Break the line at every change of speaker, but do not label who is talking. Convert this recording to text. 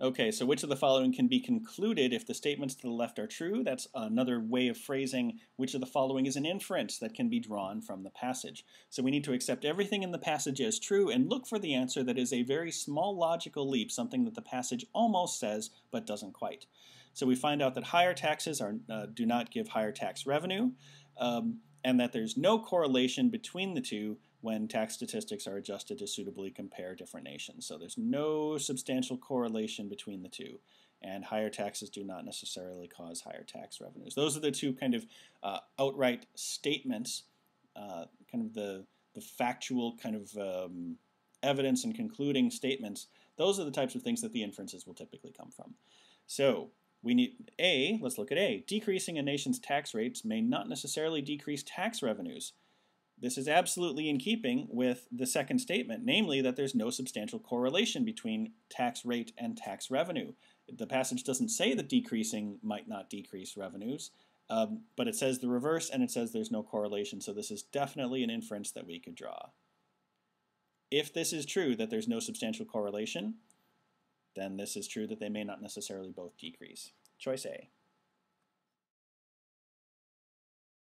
Okay, so which of the following can be concluded if the statements to the left are true? That's another way of phrasing which of the following is an inference that can be drawn from the passage. So we need to accept everything in the passage as true and look for the answer that is a very small logical leap, something that the passage almost says but doesn't quite. So we find out that higher taxes do not give higher tax revenue, and that there's no correlation between the two when tax statistics are adjusted to suitably compare different nations. So there's no substantial correlation between the two, and higher taxes do not necessarily cause higher tax revenues. Those are the two kind of outright statements, kind of the factual kind of evidence and concluding statements. Those are the types of things that the inferences will typically come from. So we need A, let's look at A. Decreasing a nation's tax rates may not necessarily decrease tax revenues. This is absolutely in keeping with the second statement, namely that there's no substantial correlation between tax rate and tax revenue. The passage doesn't say that decreasing might not decrease revenues, but it says the reverse and it says there's no correlation, so this is definitely an inference that we could draw. If this is true, that there's no substantial correlation, then this is true that they may not necessarily both decrease. Choice A.